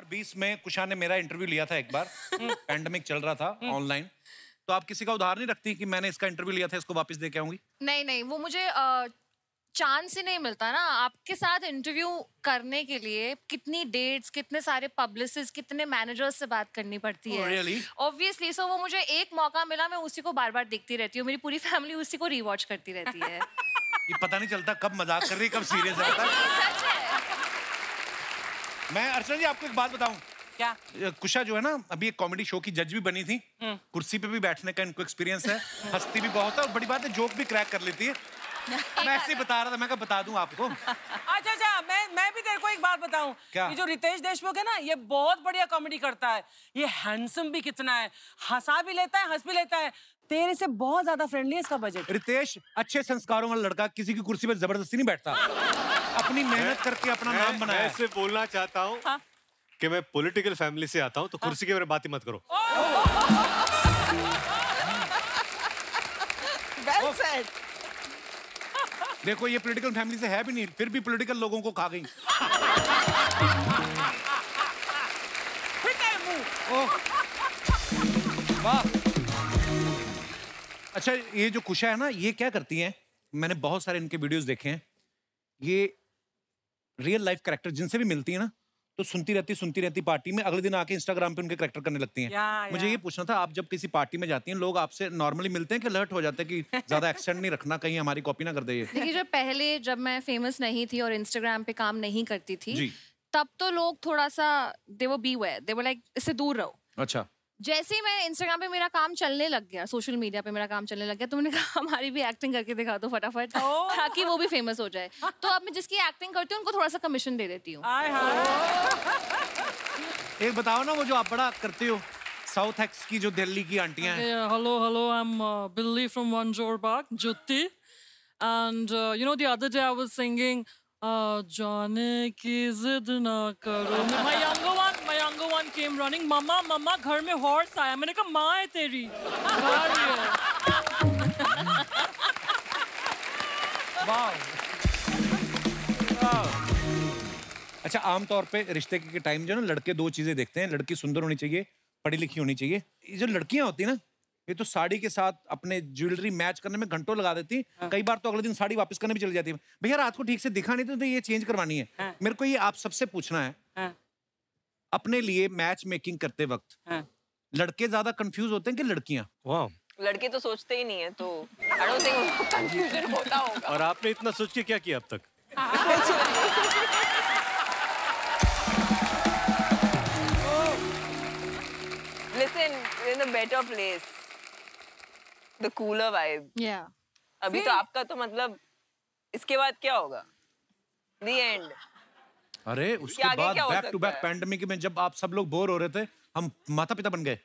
2020 में कुशा ने मेरा इंटरव्यू लिया था एक बार, पैंडेमिक चल रहा था ऑनलाइन, तो आप किसी का उधार नहीं रखती कि मैंने इसका इंटरव्यू लिया था, इसको वापस दे के आऊंगी? नहीं नहीं, वो मुझे चांस ही नहीं मिलता ना। आपके साथ इंटरव्यू करने के लिए कितनी डेट्स, कितने सारे पब्लिसिस्ट, कितने मैनेजर्स से बात करनी पड़ती है। Really? ऑब्वियसली। सो वो मुझे एक मौका मिला, मैं उसी को बार बार देखती रहती हूँ, मेरी पूरी फैमिली उसी को रीवॉच करती रहती है। ये पता नहीं चलता कब मजाक कर रही है, कब सीरियस है। सच है। मैं अर्चना जी आपको एक बात बताऊं क्या? कुशा जो है ना, अभी एक कॉमेडी शो की जज भी बनी थी, कुर्सी पे भी बैठने का इनको एक्सपीरियंस है, हंसती भी बहुत है और बड़ी बात है जोक भी क्रैक कर लेती है। मैं ऐसे ही बता रहा था, मैं कहा बता दूं आपको। अच्छा, मैं भी तेरे को एक बात बताऊं। क्या? ये जो रितेश देशमुख है ना, ये बहुत बढ़िया कॉमेडी करता है। ये हैंडसम भी कितना है, हंसा भी लेता है, हंस भी लेता है। तेरे से बहुत ज्यादा फ्रेंडली है इसका बजट। रितेश अच्छे संस्कारों वाला लड़का, किसी की कुर्सी पे जबरदस्ती नहीं बैठता, अपनी मेहनत करके अपना नाम बनाया। मैं इससे बोलना चाहता हूँ कि मैं पॉलिटिकल फैमिली से आता हूँ, तो कुर्सी के बारे में बात ही मत करो। Well said. देखो ये पॉलिटिकल फैमिली से है भी नहीं, फिर भी पॉलिटिकल लोगों को खा गई। वाह। अच्छा, ये जो कुशा है ना, ये क्या करती हैं? मैंने बहुत सारे इनके वीडियोस देखे हैं। ये रियल लाइफ कैरेक्टर जिनसे भी मिलती है ना, तो सुनती रहती पार्टी में, अगले दिन आके इंस्टाग्राम पे उनके कैरेक्टर करने लगती हैं। मुझे ये पूछना था, आप जब किसी पार्टी में जाती हैं, लोग आपसे नॉर्मली मिलते हैं कि अलर्ट हो जाते हैं कि ज्यादा एक्सेंट नहीं रखना, कहीं हमारी कॉपी ना कर दे? देखिए, जब मैं फेमस नहीं थी और इंस्टाग्राम पे काम नहीं करती थी, तब तो लोग थोड़ा सा दे वर बीवेयर, दे वर लाइक इससे दूर रहो। अच्छा। जैसे ही मैं इंस्टाग्राम पे मेरा काम चलने लग गया, सोशल मीडिया पे मेरा काम चलने लग गया, तो मैंने कहा हमारी भी एक्टिंग करके दिखा दो फटाफट, ताकि वो भी फेमस हो जाए। तो अब मैं जिसकी एक्टिंग करती हूँ उनको थोड़ा सा कमीशन दे देती हूँ। एक बताओ ना, वो जो आप बड़ा करते हो साउथ एक्स की, जो दिल्ली की आंटियां हैं। Hello, I'm Billy from One Jor Bagh, Jutti. And you know, the other day I was singing जाने की जिद ना करो। My younger one came running, मम्मा घर में हॉर्स आया। मैंने कहा माँ है तेरी, वाह। अच्छा, आमतौर पे रिश्ते के टाइम जो ना, लड़के दो चीजें देखते हैं, लड़की सुंदर होनी चाहिए, पढ़ी लिखी होनी चाहिए। ये जो लड़कियां होती है ना, ये तो साड़ी के साथ अपने ज्वेलरी मैच करने में घंटों लगा देती। कई बार तो अगले दिन साड़ी वापस करने भी चली जाती है। भैया रात को ठीक से दिखा नहीं तो ये चेंज करवानी है। मेरे को ये आप सबसे पूछना है, अपने लिए मैच मेकिंग करते वक्त लड़के ज्यादा कंफ्यूज होते हैं कि लड़कियां? वाह, लड़के तो सोचते ही नहीं है, तो आई डोंट थिंक उनको कंफ्यूजन होता होगा। और आपने इतना सोच के क्या किया अब तक? Listen, in a better place, the cooler vibe. Yeah. अभी तो आपका तो मतलब इसके बाद क्या होगा? The end. अरे उसके बाद बैक टू बैक पैंडेमिक में जब आप सब लोग बोर हो रहे थे, हम माता पिता बन गए।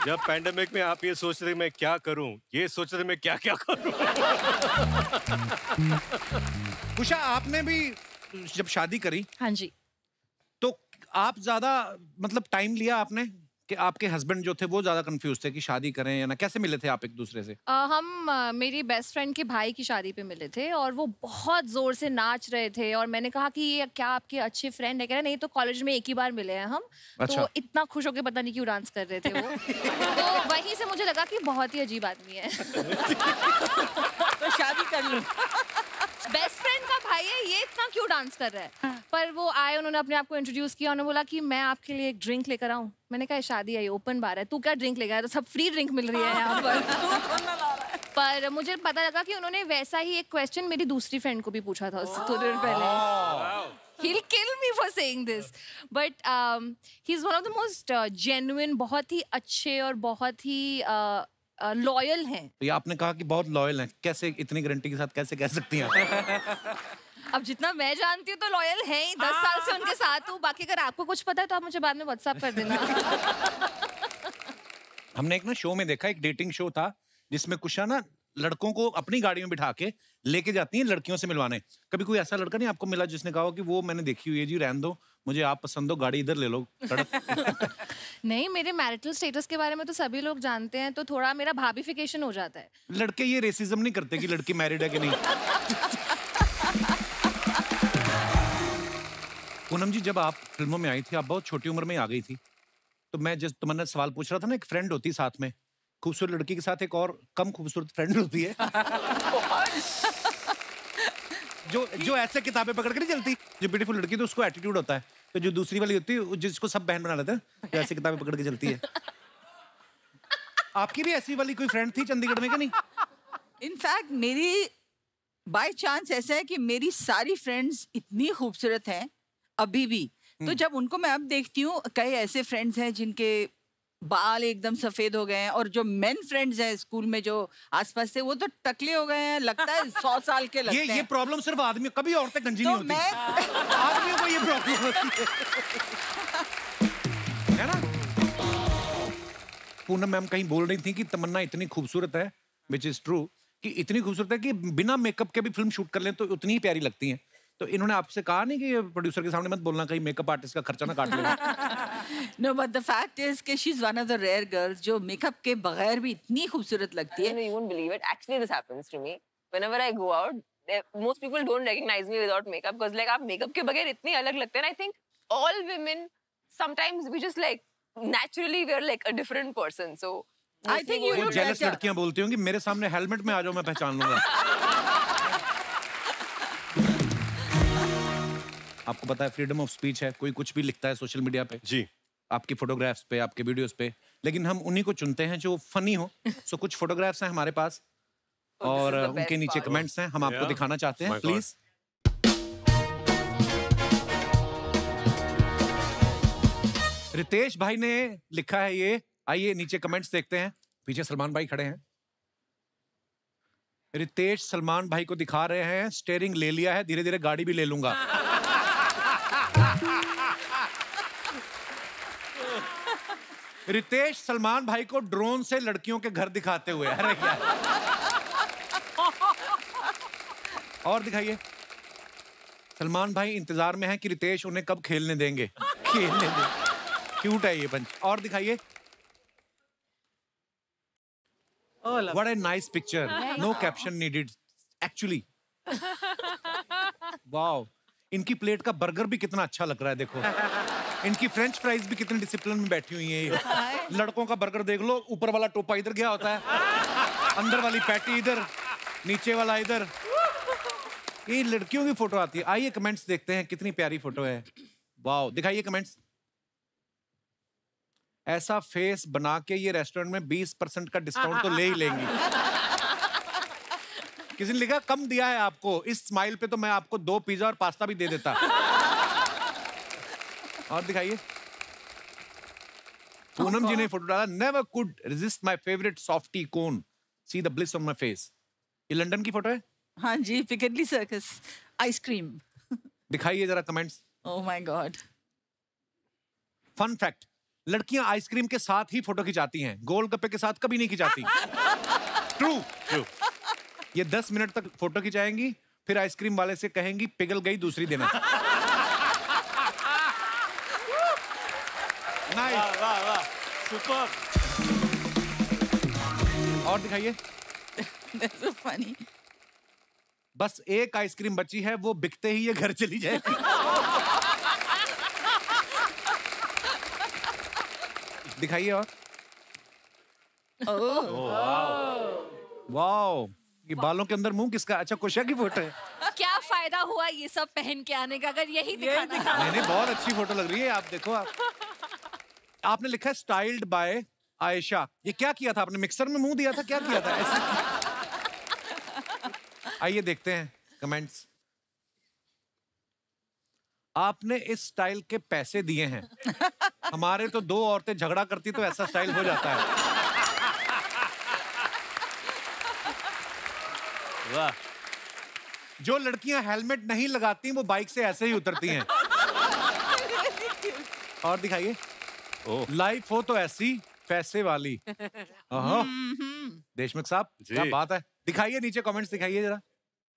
जब पैंडेमिक में आप ये सोच रहे मैं क्या करूं, ये सोच रहे मैं क्या क्या करूं। कुशा, आपने भी जब शादी करी, हाँ जी, तो आप ज्यादा मतलब टाइम लिया आपने कि आपके हस्बैंड जो थे वो ज्यादा कंफ्यूज थे कि शादी करें या ना? कैसे मिले थे आप एक दूसरे से? हम मेरी बेस्ट फ्रेंड के भाई की शादी पे मिले थे और वो बहुत जोर से नाच रहे थे और मैंने कहा कि ये क्या आपके अच्छे फ्रेंड है? कह रहे नहीं, तो कॉलेज में एक ही बार मिले हैं हम। अच्छा। तो इतना खुश होकर पता नहीं क्यों डांस कर रहे थे वो। तो वहीं से मुझे लगा कि बहुत ही अजीब आदमी है। तो शादी कर लो। बेस्ट फ्रेंड का भाई है, ये इतना क्यों डांस कर रहा है? पर वो आए, उन्होंने अपने आप को इंट्रोड्यूस किया, उन्होंने बोला कि मैं आपके लिए एक ड्रिंक लेकर आऊं। मैंने कहा शादी है, ओपन बार है, तू क्या ड्रिंक लेकर आया? तो सब फ्री ड्रिंक मिल रही है यहाँ पर। पर मुझे पता लगा कि उन्होंने वैसा ही एक क्वेश्चन मेरी दूसरी फ्रेंड को भी पूछा था थोड़ी देर पहले। He'll kill me for saying this, but he's one of the most genuine, बहुत ही अच्छे और बहुत ही लॉयल हैं। तो ये आपने कहा कि बहुत लॉयल हैं, कैसे इतनी गारंटी के साथ कैसे कह सकती हैं? अब जितना मैं जानती हूँ तो लॉयल है ही, 10 साल से उनके साथ हूँ। बाकी अगर आपको कुछ पता है तो आप मुझे बाद में व्हाट्सएप कर देना। हमने एक ना शो में देखा, एक डेटिंग शो था जिसमें कुशा ना लड़कों को अपनी गाड़ी में बिठा के लेके जाती हैं लड़कियों से मिलवाने। कभी कोई ऐसा लड़का नहीं आपको मिला जिसने कहा कि वो मैंने देखी हुई है जी, रहने दो, मुझे आप पसंद हो, गाड़ी इधर ले लो? नहीं, मेरे मैरिटल स्टेटस के बारे में तो सभी लोग जानते हैं, तो थोड़ा मेरा भाभीफिकेशन हो जाता है। लड़के ये रेसिज्म नहीं करते कि लड़की मैरिड है कि नहीं? पूनम जी, जब आप फिल्मों में आई थी, आप बहुत छोटी उम्र में आ गई थी, तो मैं जिस तुमने सवाल पूछ रहा था ना, एक फ्रेंड होती साथ में, खूबसूरत लड़की के साथ एक और कम खूबसूरत फ्रेंड होती है जो ऐसे किताबें पकड़ के नहीं चलती। जो ब्यूटीफुल लड़की तो उसको एटीट्यूड होता है, तो जो दूसरी वाली होती है जिसको सब बहन बना लेते हैं, जो ऐसे किताबें पकड़ के चलती है। आपकी भी ऐसी वाली कोई फ्रेंड थी चंडीगढ़ में, क्या नहीं? इनफैक्ट मेरी बाय चांस ऐसा है कि मेरी सारी फ्रेंड्स इतनी खूबसूरत हैं अभी भी। तो जब उनको मैं अब देखती हूँ, कई ऐसे फ्रेंड्स हैं जिनके बाल एकदम सफेद हो गए हैं, और जो मेन फ्रेंड्स हैं स्कूल में जो आसपास से, वो तो टकले हो गए हैं, लगता है 100 साल के लगते हैं। ये प्रॉब्लम सिर्फ आदमी, कभी औरतें गंजी तो नहीं होती। आदमियों को ये प्रॉब्लम होती है ना? पूनम मैम कहीं बोल रही थी कि तमन्ना इतनी खूबसूरत है, विच इज ट्रू, कि इतनी खूबसूरत है कि बिना मेकअप के भी फिल्म शूट कर लें तो उतनी ही प्यारी लगती हैं। तो इन्होंने आपसे कहा नहीं कि प्रोड्यूसर के सामने मत बोलना, कहीं मेकअप आर्टिस्ट का खर्चा ना काट लेना? No, but the fact is कि she's one of the rare girls जो मेकअप के बगैर भी इतनी खूबसूरत लगती है। You won't believe it. Actually, this happens to me. Whenever I go out, most people don't recognize me without makeup because like आप makeup के बगैर इतनी अलग लगते हैं. I think all women sometimes we just like naturally we're like a different person. So I think you वो would jealous लड़कियां बोलती होंगी, मेरे सामने हेलमेट में आ जाओ, मैं पहचान लूंगा। आपको पता है फ्रीडम ऑफ स्पीच है, कोई कुछ भी लिखता है सोशल मीडिया पे जी, आपकी फोटोग्राफ्स पे, आपके वीडियोस पे, लेकिन हम उन्हीं को चुनते हैं जो फनी हो। सो कुछ फोटोग्राफ्स हैं हमारे पास और the उनके best नीचे part. कमेंट्स हैं, हम आपको Yeah. दिखाना चाहते हैं, My God. प्लीज। रितेश भाई ने लिखा है ये, आइए नीचे कमेंट्स देखते हैं। पीछे सलमान भाई खड़े हैं। रितेश सलमान भाई को दिखा रहे हैं, स्टीयरिंग ले लिया है, धीरे धीरे गाड़ी भी ले लूंगा। रितेश सलमान भाई को ड्रोन से लड़कियों के घर दिखाते हुए, अरे यार। और दिखाइए। सलमान भाई इंतजार में हैं कि रितेश उन्हें कब खेलने देंगे। खेलने देंगे, क्यूट है ये पंच। और दिखाइए। What a nice picture. No caption needed. Actually. Wow. इनकी प्लेट का बर्गर भी कितना अच्छा लग रहा है, देखो। इनकी फ्रेंच फ्राइज भी कितने डिसिप्लिन में बैठी हुई हैं ये। लड़कों का बर्गर देख लो, ऊपर वाला टोपा इधर गया होता है, अंदर वाली पैटी इधर, नीचे वाला इधर। ये लड़कियों की फोटो आती है। आइए कमेंट्स देखते हैं, कितनी प्यारी फोटो है। वाओ, दिखाइए कमेंट्स। ऐसा फेस बना के ये रेस्टोरेंट में 20% का डिस्काउंट तो ले ही लेंगी। किसी ने लिखा कम दिया है आपको, इस स्माइल पे तो मैं आपको 2 पिज्जा और पास्ता भी दे देता। और दिखाइए। पूनम जी ने फोटो डाला, never could resist my favourite softy cone, see the bliss on my face. ये लंदन की फोटो है। हाँ जी, पिकेडली सर्कस आइसक्रीम। दिखाइए जरा comments. Oh my God. Fun fact, लड़कियां आइसक्रीम के साथ ही फोटो खिंचाती हैं, गोलगप्पे के साथ कभी नहीं खिंचाती। True true. ये 10 मिनट तक फोटो खिंचाएंगी, फिर आइसक्रीम वाले से कहेंगी पिघल गई, दूसरी देना। नाइस, वाह वाह, सुपर। और दिखाइए। That's so funny. बस एक आइसक्रीम बची है, वो बिकते ही ये घर चली जाएगी। दिखाइए। और वाओ, ये बालों के अंदर मुंह किसका? अच्छा, कुशा की फोटो है। क्या फायदा हुआ ये सब पहन के आने का अगर यही दिखाना था। नहीं नहीं, बहुत अच्छी फोटो लग रही है। आप देखो, आपने लिखा है स्टाइल्ड बाय आयशा। ये क्या किया था आपने? मिक्सर में मुंह दिया था, क्या किया था ऐसे? आइए देखते हैं कमेंट्स। आपने इस स्टाइल के पैसे दिए हैं, हमारे तो 2 औरतें झगड़ा करती तो ऐसा स्टाइल हो जाता है। वाह। जो लड़कियां हेलमेट नहीं लगाती वो बाइक से ऐसे ही उतरती हैं। और दिखाइए। लाइफ हो तो ऐसी पैसे वाली। देशमुख साहब, जी। क्या बात है। दिखाइए नीचे कमेंट्स, दिखाइए जरा।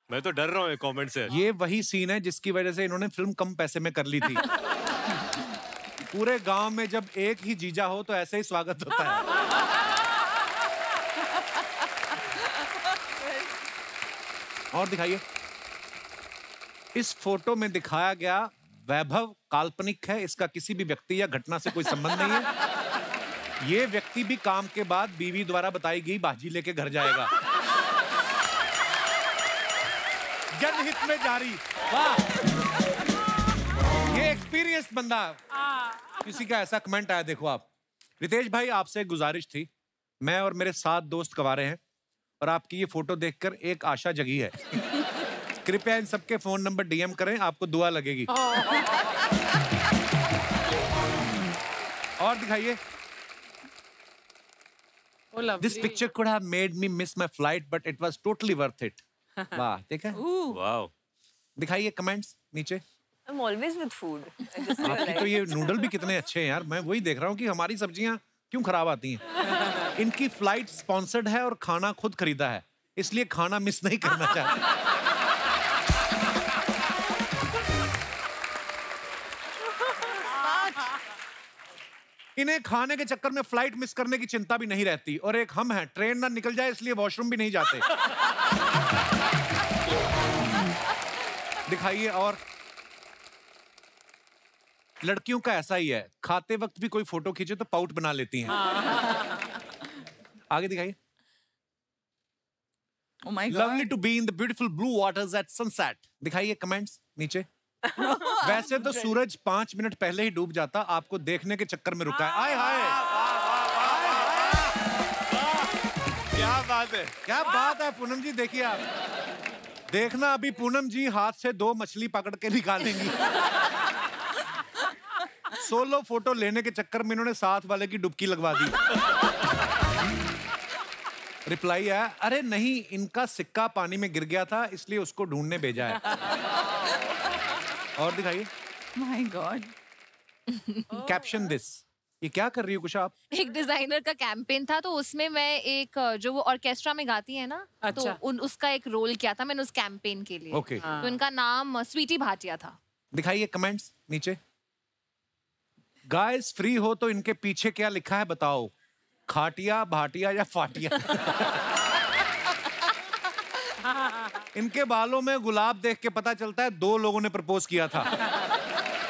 मैं तो डर रहा हूँ कमेंट से। ये वही सीन है जिसकी वजह से इन्होंने फिल्म कम पैसे में कर ली थी। पूरे गांव में जब एक ही जीजा हो तो ऐसे ही स्वागत होता है। और दिखाइए। इस फोटो में दिखाया गया वैभव काल्पनिक है, इसका किसी भी व्यक्ति या घटना से कोई संबंध नहीं है। ये व्यक्ति भी काम के बाद बीवी द्वारा बताई गई बाजी लेके घर जाएगा। जनहित में जारी। वाह, ये एक्सपीरियंस बंदा। किसी का ऐसा कमेंट आया, देखो आप। रितेश भाई, आपसे एक गुजारिश थी। मैं और मेरे 7 दोस्त कवारे हैं और आपकी ये फोटो देखकर एक आशा जगी है। कृपया इन सबके फोन नंबर डीएम करें, आपको दुआ लगेगी। और दिखाइए। This picture could have made me miss my flight, but it was totally worth it. वाह, देखा? वाओ। दिखाइए कमेंट्स नीचे। I'm always with food. I just आपकी तो ये नूडल भी कितने अच्छे हैं यार। मैं वही देख रहा हूँ कि हमारी सब्जियां क्यों खराब आती हैं। इनकी फ्लाइट स्पॉन्सर्ड है और खाना खुद खरीदा है, इसलिए खाना मिस नहीं करना चाहते। इन्हें खाने के चक्कर में फ्लाइट मिस करने की चिंता भी नहीं रहती। और एक हम हैं, ट्रेन ना निकल जाए इसलिए वॉशरूम भी नहीं जाते। दिखाइए। और लड़कियों का ऐसा ही है, खाते वक्त भी कोई फोटो खींचे तो पाउट बना लेती हैं। आगे दिखाइए। Oh my God. Lovely to be in the beautiful blue waters at sunset. दिखाइए कमेंट्स नीचे। वैसे तो सूरज 5 मिनट पहले ही डूब जाता, आपको देखने के चक्कर में रुका है। आय हाय, क्या बात है, क्या बात है पूनम जी। देखिए आप, देखना अभी पूनम जी हाथ से 2 मछली पकड़ के निकालेंगी। सोलो फोटो लेने के चक्कर में इन्होंने साथ वाले की डुबकी लगवा दी। रिप्लाई है, अरे नहीं, इनका सिक्का पानी में गिर गया था इसलिए उसको ढूंढने भेजा है। और दिखाइए। My God. Caption this. ये क्या कर रही हो कुछ आप? एक डिजाइनर का कैंपेन था, तो उसमें मैं एक जो वो ऑर्केस्ट्रा में गाती है ना, अच्छा। तो उसका एक रोल किया था मैंने उस कैंपेन के लिए। ओके। तो इनका नाम स्वीटी भाटिया था। दिखाइए कमेंट्स नीचे। गाइस फ्री हो तो इनके पीछे क्या लिखा है बताओ, खाटिया, भाटिया या फाटिया? इनके बालों में गुलाब देख के पता चलता है 2 लोगों ने प्रपोज किया था।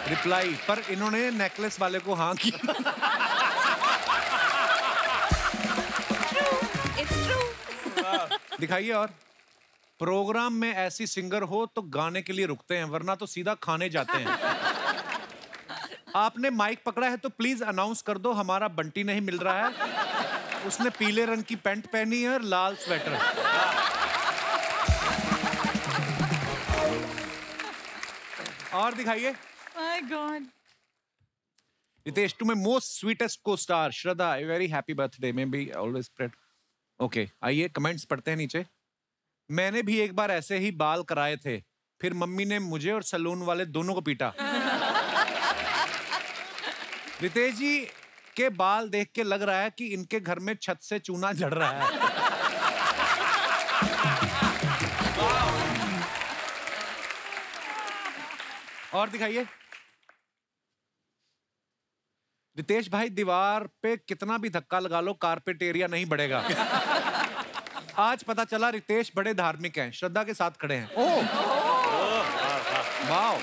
रिप्लाई, पर इन्होंने नेकलेस वाले को हाँ किया। It's true. दिखाइए। और प्रोग्राम में ऐसी सिंगर हो तो गाने के लिए रुकते हैं, वरना तो सीधा खाने जाते हैं। आपने माइक पकड़ा है तो प्लीज अनाउंस कर दो, हमारा बंटी नहीं मिल रहा है। उसने पीले रंग की पैंट पहनी है और लाल स्वेटर। और दिखाइए। My God. Ritesh, to my most sweetest को star Shraddha, a very happy birthday, may be always spread. Okay, आइए कमेंट्स पढ़ते हैं नीचे। मैंने भी एक बार ऐसे ही बाल कराए थे, फिर मम्मी ने मुझे और सैलून वाले दोनों को पीटा। रितेश जी के बाल देख के लग रहा है कि इनके घर में छत से चूना झड़ रहा है। और दिखाइए। रितेश भाई, दीवार पे कितना भी धक्का लगा लो कारपेट एरिया नहीं बढ़ेगा। आज पता चला रितेश बड़े धार्मिक हैं, श्रद्धा के साथ खड़े हैं। ओह वाह,